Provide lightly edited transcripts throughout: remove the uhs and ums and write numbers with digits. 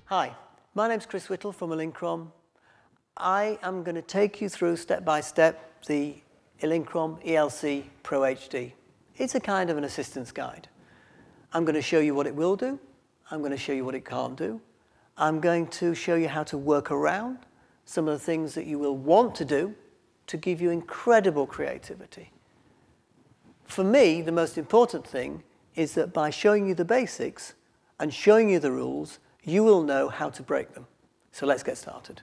Hi, my name's Chris Whittle from Elinchrom. I am going to take you through step by step the Elinchrom ELC Pro HD. It's a kind of an assistance guide. I'm going to show you what it will do. I'm going to show you what it can't do. I'm going to show you how to work around some of the things that you will want to do to give you incredible creativity. For me, the most important thing is that by showing you the basics and showing you the rules, you will know how to break them. So let's get started.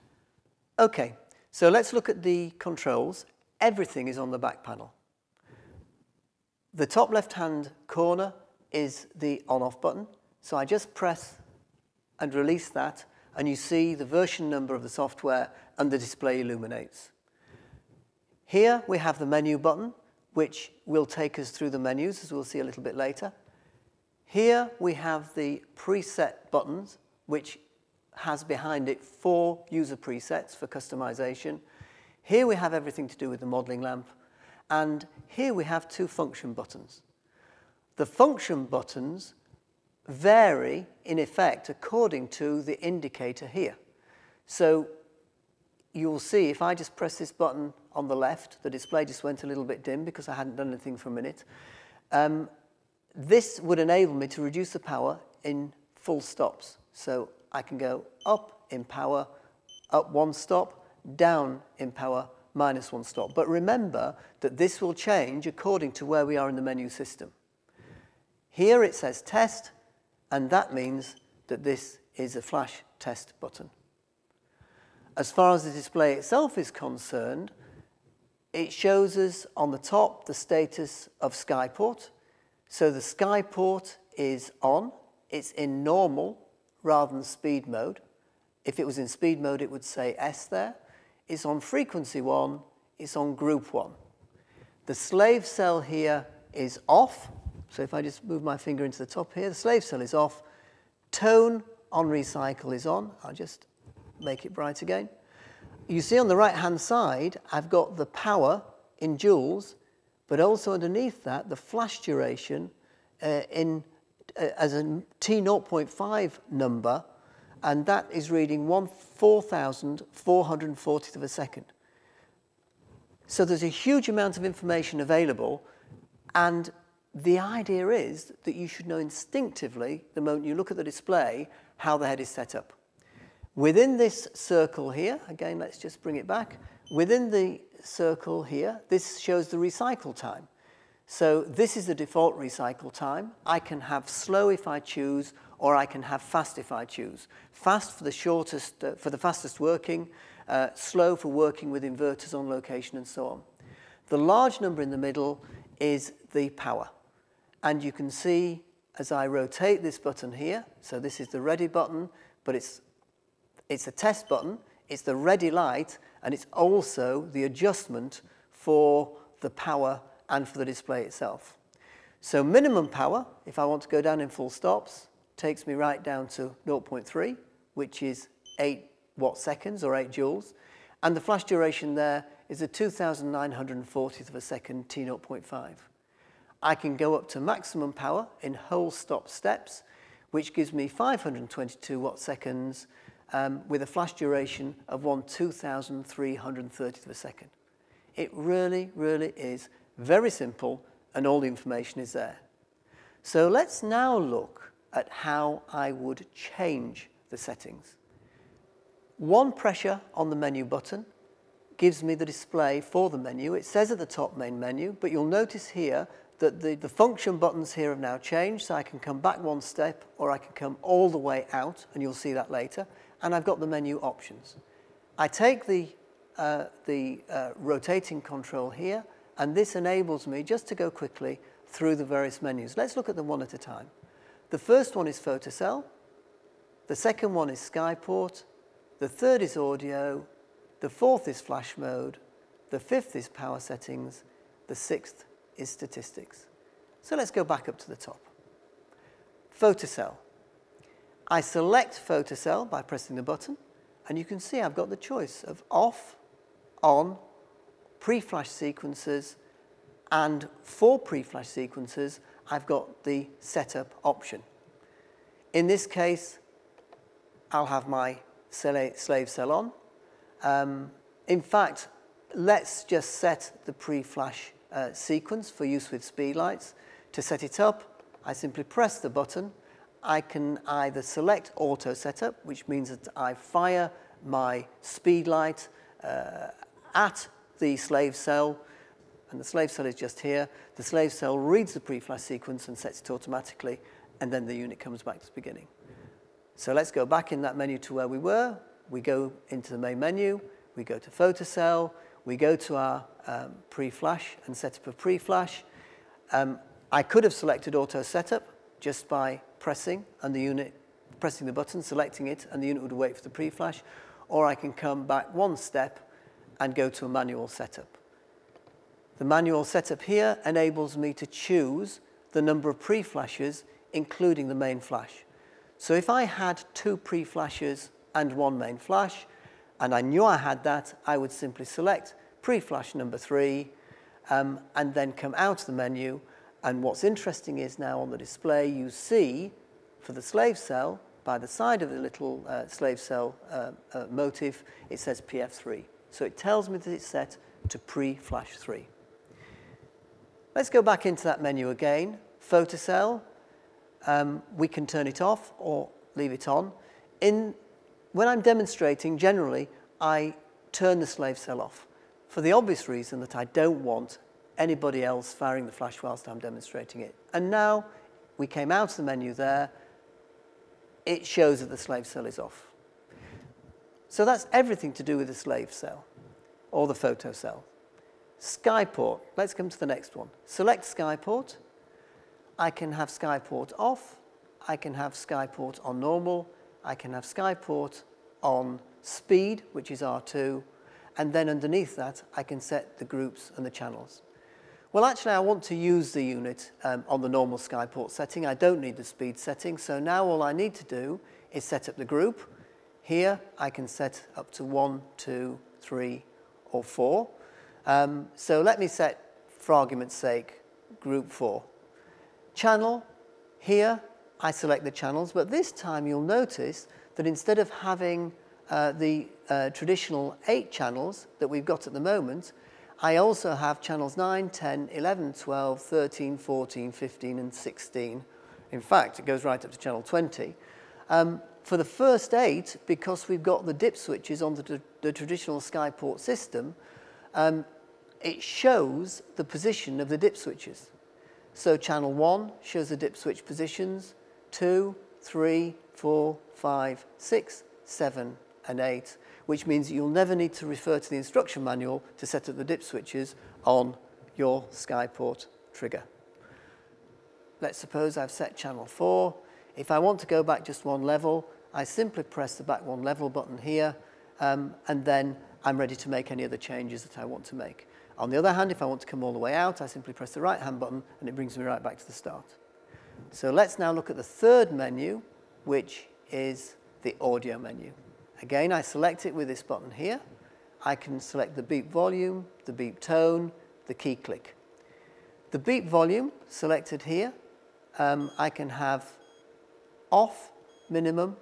Okay, so let's look at the controls. Everything is on the back panel. The top left-hand corner is the on-off button. So I just press and release that, and you see the version number of the software and the display illuminates. Here we have the menu button, which will take us through the menus, as we'll see a little bit later. Here we have the preset buttons, which has behind it 4 user presets for customization. Here we have everything to do with the modeling lamp. And here we have 2 function buttons. The function buttons vary, in effect, according to the indicator here. So you'll see if I just press this button on the left, the display just went a little bit dim because I hadn't done anything for a minute. This would enable me to reduce the power in full stops. So I can go up in power, up 1 stop, down in power, -1 stop. But remember that this will change according to where we are in the menu system. Here it says test, and that means that this is a flash test button. As far as the display itself is concerned, it shows us on the top the status of Skyport. So the Skyport is on. It's in normal rather than speed mode. If it was in speed mode, it would say S there. It's on frequency 1. It's on group 1. The slave cell here is off. So if I just move my finger into the top here, the slave cell is off. Tone on recycle is on. I'll just make it bright again. You see on the right-hand side, I've got the power in joules, but also underneath that, the flash duration as a T0.5 number, and that is reading 4,440th of a second. So there's a huge amount of information available, and the idea is that you should know instinctively, the moment you look at the display, how the head is set up. Within this circle here, again, let's just bring it back. Within the circle here, this shows the recycle time. So this is the default recycle time. I can have slow if I choose, or I can have fast if I choose. Fast for the shortest, for the fastest working, slow for working with inverters on location and so on. The large number in the middle is the power. And you can see as I rotate this button here, so this is the ready button, but it's a test button, it's the ready light, and it's also the adjustment for the power and for the display itself. So minimum power, if I want to go down in full stops, takes me right down to 0.3, which is 8 watt seconds or 8 joules. And the flash duration there is a 2,940th of a second T0.5. I can go up to maximum power in whole stop steps, which gives me 522 watt seconds with a flash duration of 2,330th of a second. It really, really is very simple, and all the information is there. So let's now look at how I would change the settings. 1 pressure on the menu button gives me the display for the menu. It says at the top main menu, but you'll notice here that the function buttons here have now changed, so I can come back 1 step, or I can come all the way out, and you'll see that later, and I've got the menu options. I take the rotating control here, and this enables me just to go quickly through the various menus. Let's look at them one at a time. The first one is Photocell. The second one is Skyport. The third is audio. The fourth is flash mode. The fifth is power settings. The sixth is statistics. So let's go back up to the top. Photocell. I select Photocell by pressing the button, and you can see I've got the choice of off, on, pre-flash sequences, and for pre-flash sequences, I've got the setup option. In this case, I'll have my slave cell on. In fact, let's just set the pre-flash sequence for use with speedlights. To set it up, I simply press the button. I can either select auto setup, which means that I fire my speedlight at the slave cell, and the slave cell is just here. The slave cell reads the pre-flash sequence and sets it automatically, and then the unit comes back to the beginning. So let's go back in that menu to where we were. We go into the main menu, we go to Photocell, we go to our pre-flash and set up a pre-flash. I could have selected auto setup just by pressing the button, selecting it, and the unit would wait for the pre-flash, or I can come back one step and go to a manual setup. The manual setup here enables me to choose the number of pre-flashes, including the main flash. So if I had 2 pre-flashes and 1 main flash, and I knew I had that, I would simply select pre-flash number 3, and then come out of the menu. And what's interesting is now on the display, you see for the slave cell, by the side of the little slave cell motif, it says PF3. So it tells me that it's set to pre-flash 3. Let's go back into that menu again. Photocell, we can turn it off or leave it on. When I'm demonstrating, generally, I turn the slave cell off for the obvious reason that I don't want anybody else firing the flash whilst I'm demonstrating it. And now we came out of the menu there. It shows that the slave cell is off. So that's everything to do with the slave cell or the photocell. Skyport, let's come to the next one. Select Skyport. I can have Skyport off. I can have Skyport on normal. I can have Skyport on speed, which is R2. And then underneath that, I can set the groups and the channels. Well, actually, I want to use the unit on the normal Skyport setting. I don't need the speed setting. So now all I need to do is set up the group. Here, I can set up to 1, 2, 3, or 4. So let me set, for argument's sake, group 4. Channel, here, I select the channels. But this time, you'll notice that instead of having the traditional 8 channels that we've got at the moment, I also have channels 9, 10, 11, 12, 13, 14, 15, and 16. In fact, it goes right up to channel 20. For the first 8, because we've got the dip switches on the traditional Skyport system, it shows the position of the dip switches. So channel 1 shows the dip switch positions, 2, 3, 4, 5, 6, 7, and 8, which means you'll never need to refer to the instruction manual to set up the dip switches on your Skyport trigger. Let's suppose I've set channel 4. If I want to go back just 1 level, I simply press the back 1 level button here, and then I'm ready to make any other changes that I want to make. On the other hand, if I want to come all the way out, I simply press the right-hand button, and it brings me right back to the start. So let's now look at the third menu, which is the audio menu. Again, I select it with this button here. I can select the beep volume, the beep tone, the key click. The beep volume selected here, I can have off, minimum,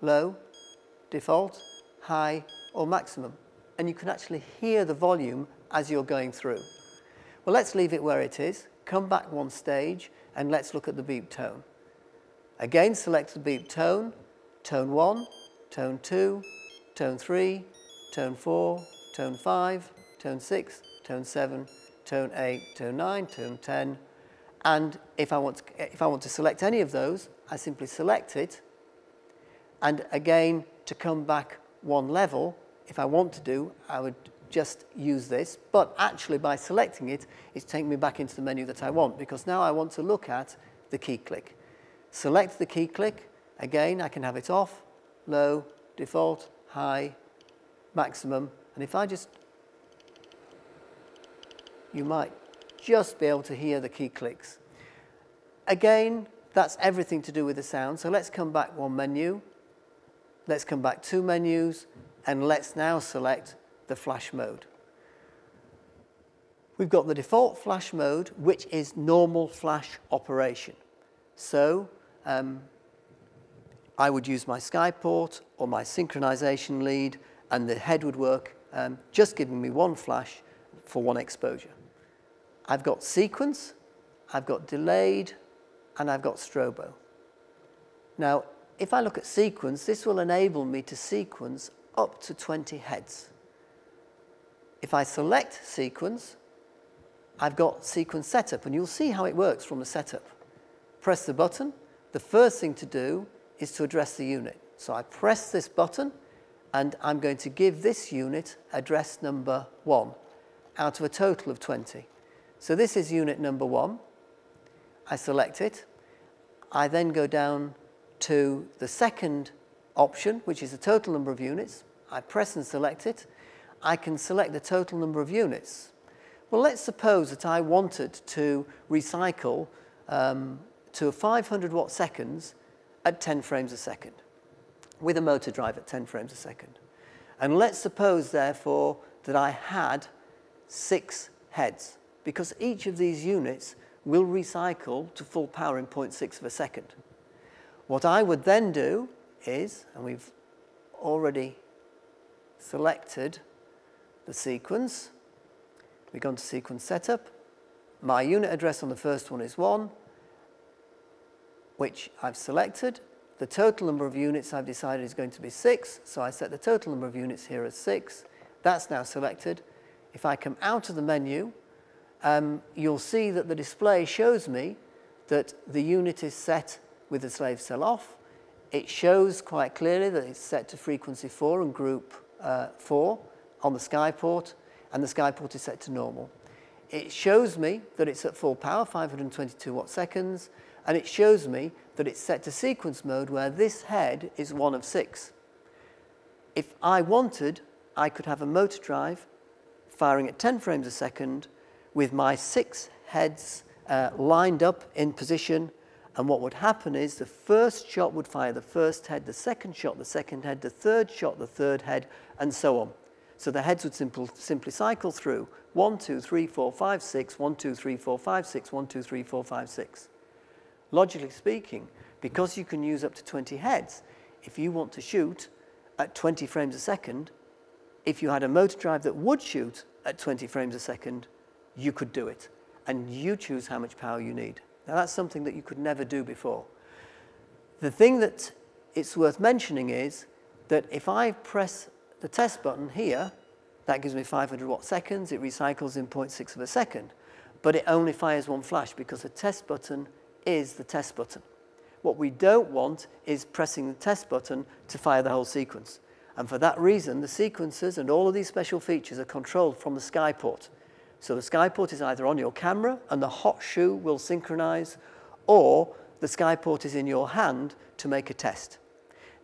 low, default, high, or maximum. And you can actually hear the volume as you're going through. Well, let's leave it where it is. Come back 1 stage, and let's look at the beep tone. Again, select the beep tone, tone 1, tone 2, tone 3, tone 4, tone 5, tone 6, tone 7, tone 8, tone 9, tone 10. And if I want to select any of those, I simply select it. And again, to come back 1 level, if I want to do, I would just use this. But actually, by selecting it, it's taking me back into the menu that I want, because now I want to look at the key click. Select the key click. Again, I can have it off, low, default, high, maximum. And if I just, you might just be able to hear the key clicks. Again, that's everything to do with the sound. So let's come back 1 menu. Let's come back 2 menus. And let's now select the flash mode. We've got the default flash mode, which is normal flash operation. So I would use my Skyport or my synchronization lead, and the head would work, just giving me one flash for one exposure. I've got sequence, I've got delayed, and I've got strobo. Now, if I look at sequence, this will enable me to sequence up to 20 heads. If I select sequence, I've got sequence setup, and you'll see how it works from the setup. Press the button. The first thing to do is to address the unit. So I press this button, and I'm going to give this unit address number 1 out of a total of 20. So this is unit number 1. I select it. I then go down to the second option, which is the total number of units. I press and select it. I can select the total number of units. Well, let's suppose that I wanted to recycle to 500 watt seconds at 10 frames a second, with a motor drive at 10 frames a second. And let's suppose, therefore, that I had 6 heads, because each of these units will recycle to full power in 0.6 of a second. What I would then do is, and we've already selected the sequence, we go to sequence setup. My unit address on the first one is 1, which I've selected. The total number of units I've decided is going to be 6, so I set the total number of units here as 6. That's now selected. If I come out of the menu, you'll see that the display shows me that the unit is set with the slave cell off. It shows quite clearly that it's set to frequency 4 and group 4 on the Skyport, and the Skyport is set to normal. It shows me that it's at full power, 522 watt seconds, and it shows me that it's set to sequence mode where this head is 1 of 6. If I wanted, I could have a motor drive firing at 10 frames a second with my 6 heads lined up in position, and what would happen is the first shot would fire the first head, the second shot the second head, the third shot the third head, and so on. So the heads would simply cycle through 1, 2, 3, 4, 5, 6, 1, 2, 3, 4, 5, 6, 1, 2, 3, 4, 5, 6. Logically speaking, because you can use up to 20 heads, if you want to shoot at 20 frames a second, if you had a motor drive that would shoot at 20 frames a second, you could do it. And you choose how much power you need. Now that's something that you could never do before. The thing that it's worth mentioning is that if I press the test button here, that gives me 500 watt seconds, it recycles in 0.6 of a second, but it only fires one flash because the test button is the test button. What we don't want is pressing the test button to fire the whole sequence. And for that reason, the sequencers and all of these special features are controlled from the Skyport. So the Skyport is either on your camera and the hot shoe will synchronize, or the Skyport is in your hand to make a test.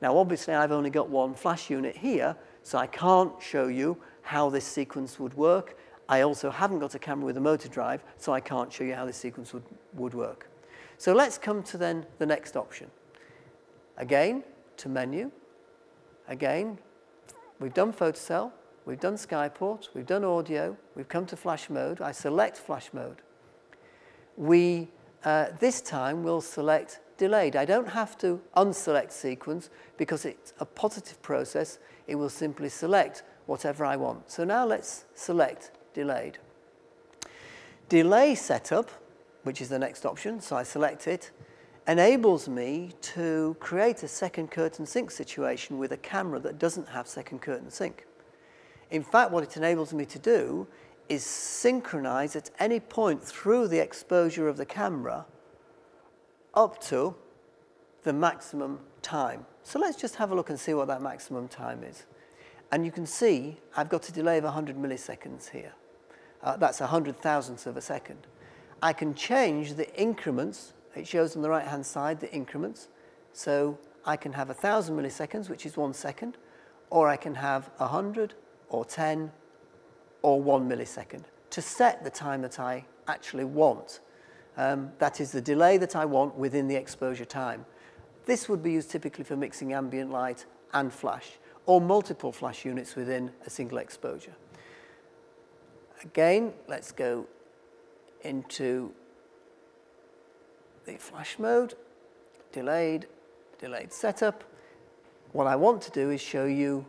Now obviously I've only got one flash unit here, so I can't show you how this sequence would work. I also haven't got a camera with a motor drive, so I can't show you how this sequence would work. So let's come to then the next option. Again, to menu. Again, we've done Photocell, we've done Skyport, we've done audio, we've come to flash mode. I select flash mode. This time we'll select delayed. I don't have to unselect sequence because it's a positive process. It will simply select whatever I want. So now let's select delayed. Delay setup, which is the next option, so I select it, enables me to create a second curtain sync situation with a camera that doesn't have second curtain sync. In fact, what it enables me to do is synchronize at any point through the exposure of the camera up to the maximum time. So let's just have a look and see what that maximum time is. And you can see I've got a delay of 100 milliseconds here. That's 100 thousandths of a second. I can change the increments. It shows on the right-hand side the increments. So I can have 1,000 milliseconds, which is 1 second, or I can have 100, or 10, or 1 millisecond to set the time that I actually want. That is the delay that I want within the exposure time. This would be used typically for mixing ambient light and flash, or multiple flash units within a single exposure. Again, let's go into the flash mode, delayed, delayed setup. What I want to do is show you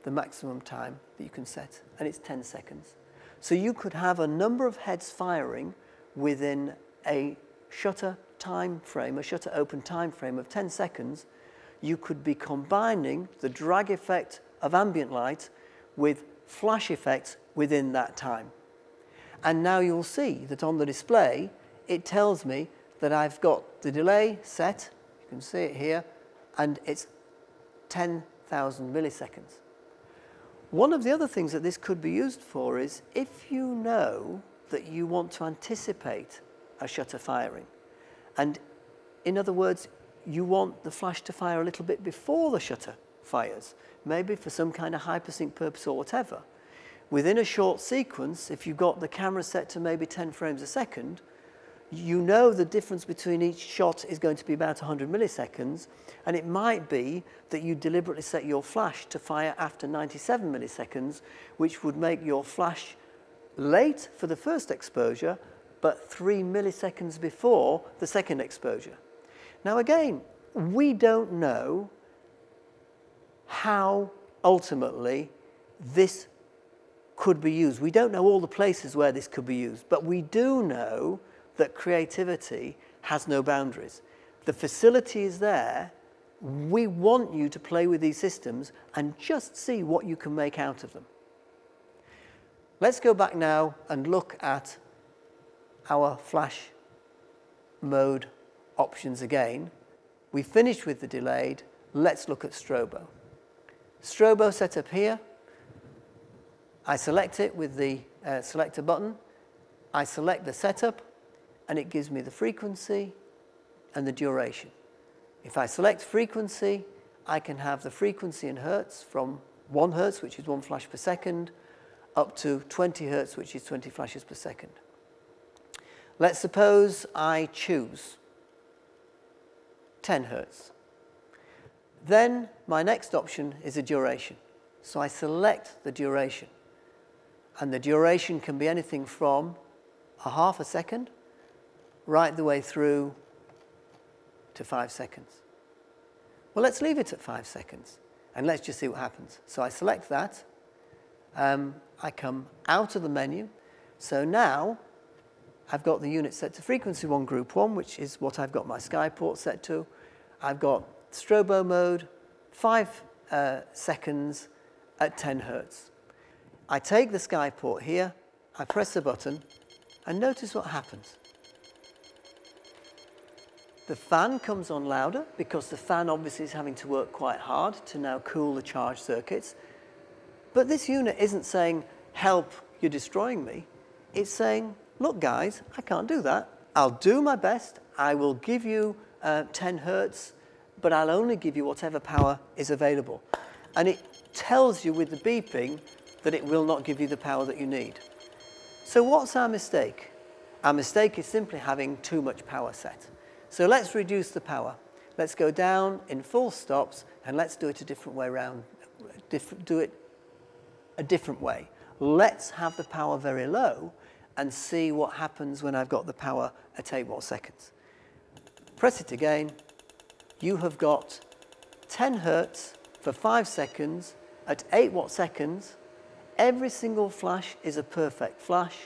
the maximum time that you can set, and it's 10 seconds. So you could have a number of heads firing within a shutter time frame, a shutter open time frame of 10 seconds. You could be combining the drag effect of ambient light with flash effects within that time. And now you'll see that on the display, it tells me that I've got the delay set, you can see it here, and it's 10,000 milliseconds. One of the other things that this could be used for is if you know that you want to anticipate a shutter firing, and in other words, you want the flash to fire a little bit before the shutter fires, maybe for some kind of hypersync purpose or whatever. Within a short sequence, if you've got the camera set to maybe 10 frames a second, you know the difference between each shot is going to be about 100 milliseconds, and it might be that you deliberately set your flash to fire after 97 milliseconds, which would make your flash late for the first exposure, but 3 milliseconds before the second exposure. Now again, we don't know how ultimately this could be used. We don't know all the places where this could be used, but we do know that creativity has no boundaries. The facility is there. We want you to play with these systems and just see what you can make out of them. Let's go back now and look at our flash mode options again. We finished with the delayed. Let's look at strobo. Strobo set up here. I select it with the selector button. I select the setup, and it gives me the frequency and the duration. If I select frequency, I can have the frequency in hertz from 1 hertz, which is 1 flash per second, up to 20 hertz, which is 20 flashes per second. Let's suppose I choose 10 hertz. Then my next option is a duration. So I select the duration. And the duration can be anything from a half a second right the way through to 5 seconds. Well, let's leave it at 5 seconds and let's just see what happens. So I select that. I come out of the menu. So now I've got the unit set to frequency 1 group 1, which is what I've got my Skyport set to. I've got strobo mode, 5 seconds at 10 hertz. I take the Skyport here, I press the button, and notice what happens. The fan comes on louder because the fan obviously is having to work quite hard to now cool the charged circuits. But this unit isn't saying, help, you're destroying me. It's saying, look guys, I can't do that. I'll do my best. I will give you 10 hertz, but I'll only give you whatever power is available. And it tells you with the beeping that it will not give you the power that you need. So what's our mistake? Our mistake is simply having too much power set. So let's reduce the power. Let's go down in full stops and let's do it a different way around. Do it a different way. Let's have the power very low and see what happens when I've got the power at 8 watt seconds. Press it again. You have got 10 hertz for 5 seconds at 8 watt seconds. Every single flash is a perfect flash.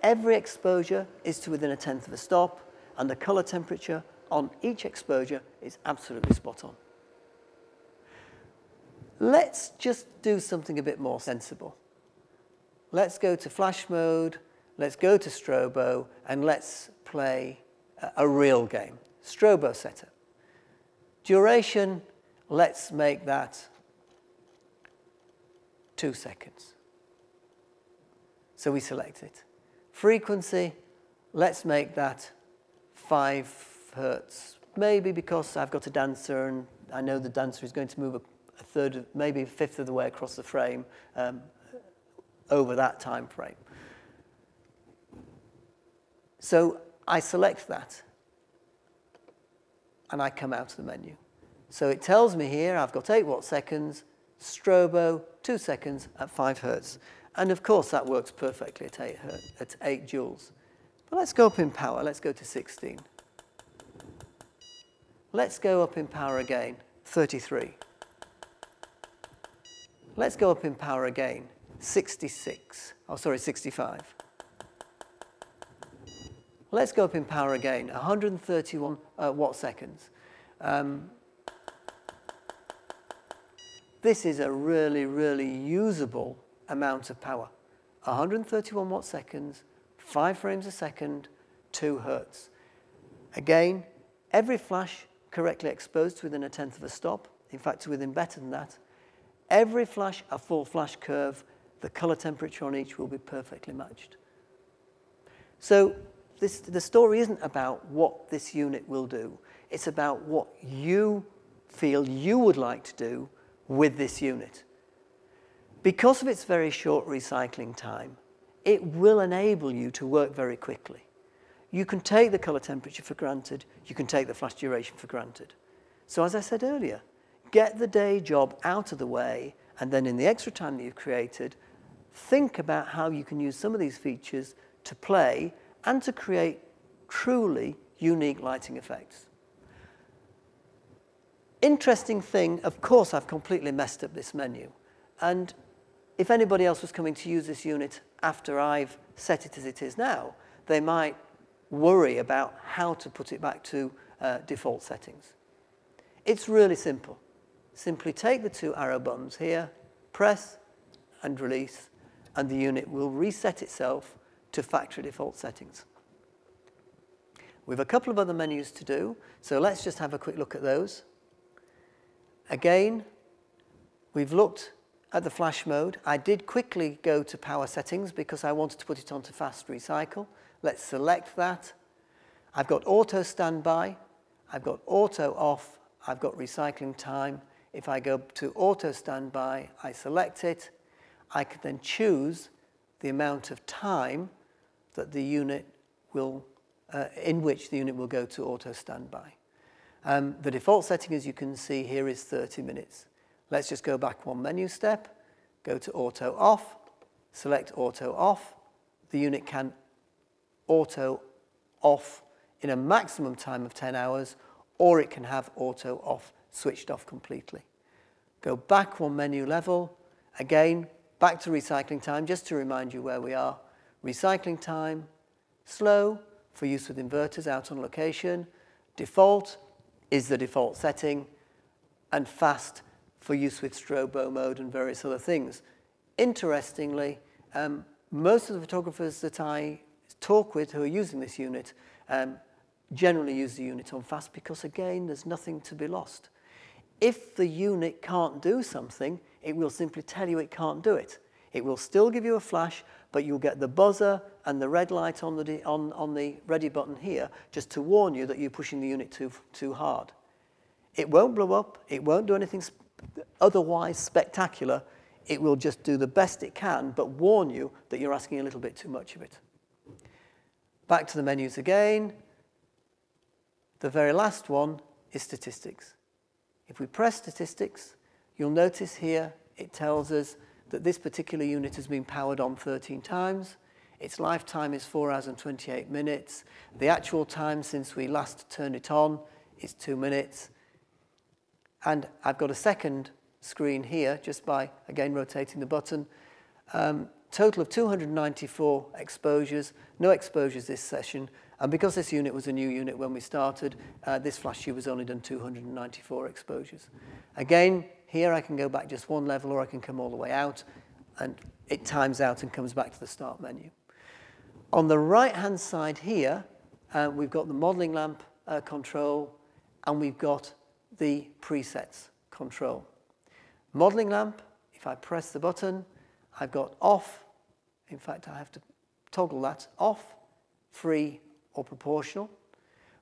Every exposure is to within 1/10 of a stop, and the color temperature on each exposure is absolutely spot on. Let's just do something a bit more sensible. Let's go to flash mode, let's go to strobo, and let's play a real game. Strobo setup. Duration, let's make that 2 seconds. So we select it. Frequency, let's make that 5 hertz. Maybe because I've got a dancer and I know the dancer is going to move a third, maybe a fifth of the way across the frame over that time frame. So I select that and I come out of the menu. So it tells me here I've got 8 watt seconds, strobo, 2 seconds at 5 hertz. And of course that works perfectly at 8 joules. But let's go up in power, let's go to 16. Let's go up in power again, 33. Let's go up in power again, 66. Oh, sorry, 65. Let's go up in power again, 131 watt seconds. This is a really, really usable amount of power. 131 watt seconds, 5 frames a second, 2 hertz. Again, every flash correctly exposed to within 1/10 of a stop. In fact, to within better than that. Every flash, a full flash curve, the color temperature on each will be perfectly matched. So the story isn't about what this unit will do. It's about what you feel you would like to do with this unit. Because of its very short recycling time, it will enable you to work very quickly. You can take the color temperature for granted. You can take the flash duration for granted. So as I said earlier, get the day job out of the way, and then in the extra time that you've created, think about how you can use some of these features to play and to create truly unique lighting effects. Interesting thing, of course, I've completely messed up this menu. And if anybody else was coming to use this unit after I've set it as it is now, they might worry about how to put it back to default settings. It's really simple. Simply take the 2 arrow buttons here, press and release, and the unit will reset itself to factory default settings. We have a couple of other menus to do, so let's just have a quick look at those. Again, we've looked at the flash mode. I did quickly go to power settings because I wanted to put it onto fast recycle. Let's select that. I've got auto standby, I've got auto off, I've got recycling time. If I go to auto standby, I select it. I can then choose the amount of time that the unit will, in which the unit will go to auto standby. The default setting, as you can see here, is 30 minutes. Let's just go back one menu step, go to auto off, select auto off. The unit can auto off in a maximum time of 10 hours, or it can have auto off switched off completely. Go back one menu level, again, back to recycling time, just to remind you where we are. Recycling time, slow, for use with inverters out on location. Default is the default setting, and fast for use with strobo mode and various other things. Interestingly, most of the photographers that I talk with who are using this unit generally use the unit on fast because, again, there's nothing to be lost. If the unit can't do something, it will simply tell you it can't do it. It will still give you a flash, but you'll get the buzzer and the red light on the ready button here just to warn you that you're pushing the unit too hard. It won't blow up. It won't do anything otherwise spectacular. It will just do the best it can, but warn you that you're asking a little bit too much of it. Back to the menus again. The very last one is statistics. If we press statistics, you'll notice here it tells us that this particular unit has been powered on 13 times. Its lifetime is 4 hours and 28 minutes. The actual time since we last turned it on is 2 minutes. And I've got a second screen here just by, again, rotating the button. Total of 294 exposures, no exposures this session. And because this unit was a new unit when we started, this flash tube has only done 294 exposures. Again, here I can go back just one level, or I can come all the way out, and it times out and comes back to the start menu. On the right-hand side here, we've got the modeling lamp control, and we've got the presets control. Modeling lamp, if I press the button, I've got off. In fact, I have to toggle that off, free, or proportional.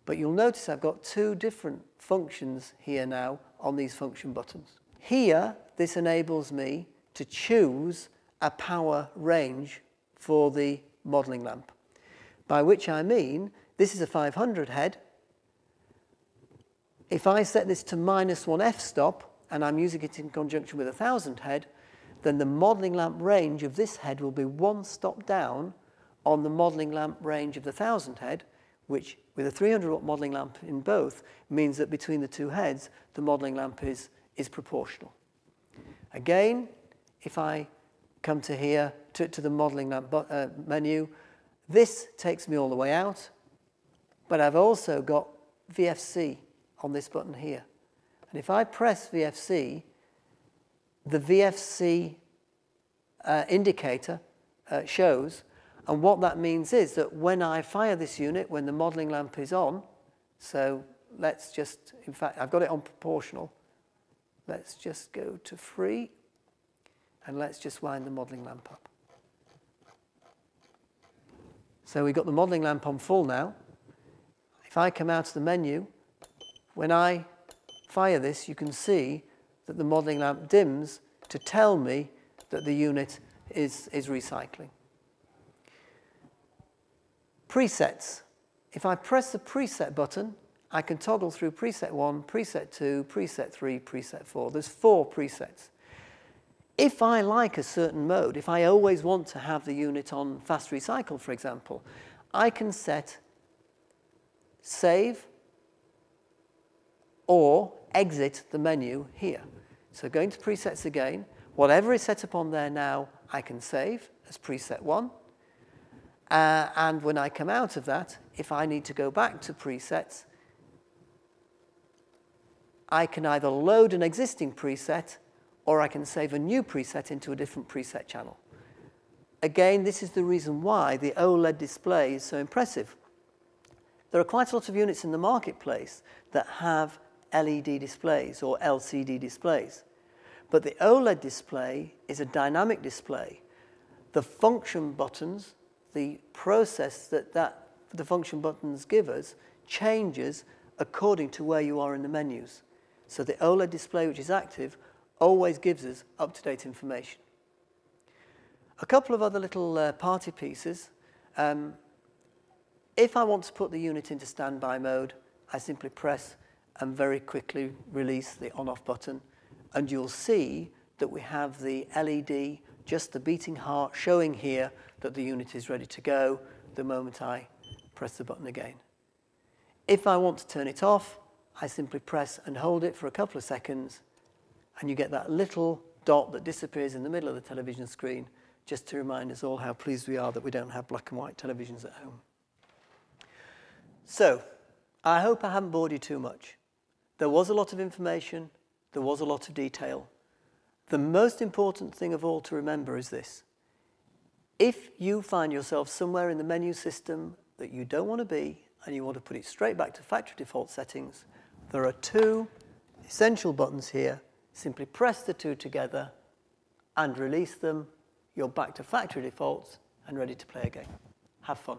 But you'll notice I've got 2 different functions here now on these function buttons. Here, this enables me to choose a power range for the modeling lamp, by which I mean this is a 500 head. If I set this to -1 f-stop, and I'm using it in conjunction with a 1000 head, then the modeling lamp range of this head will be 1 stop down on the modeling lamp range of the 1000 head, which with a 300-watt modelling lamp in both means that between the two heads, the modelling lamp is proportional. Again, if I come to here, to the modelling lamp menu, this takes me all the way out, but I've also got VFC on this button here. And if I press VFC, the VFC indicator shows, and what that means is that when I fire this unit, when the modelling lamp is on, so let's just, in fact, I've got it on proportional. Let's just go to free, and let's just wind the modelling lamp up. So we've got the modelling lamp on full now. If I come out of the menu, when I fire this, you can see that the modelling lamp dims to tell me that the unit is recycling. Presets. If I press the preset button, I can toggle through preset 1, preset 2, preset 3, preset 4. There's 4 presets. If I like a certain mode, if I always want to have the unit on fast recycle, for example, I can set save or exit the menu here. So going to presets again, whatever is set up on there now, I can save as preset 1. And when I come out of that, if I need to go back to presets, I can either load an existing preset or I can save a new preset into a different preset channel. Again, this is the reason why the OLED display is so impressive. There are quite a lot of units in the marketplace that have LED displays or LCD displays. But the OLED display is a dynamic display. The function buttons, the process that the function buttons give us changes according to where you are in the menus. So the OLED display, which is active, always gives us up-to-date information. A couple of other little party pieces. If I want to put the unit into standby mode, I simply press and very quickly release the on-off button, and you'll see that we have the LED, just the beating heart, showing here that the unit is ready to go the moment I press the button again. If I want to turn it off, I simply press and hold it for a couple of seconds, and you get that little dot that disappears in the middle of the television screen, just to remind us all how pleased we are that we don't have black and white televisions at home. So, I hope I haven't bored you too much. There was a lot of information, there was a lot of detail. The most important thing of all to remember is this. If you find yourself somewhere in the menu system that you don't want to be, and you want to put it straight back to factory default settings, there are 2 essential buttons here. Simply press the 2 together and release them. You're back to factory defaults and ready to play again. Have fun.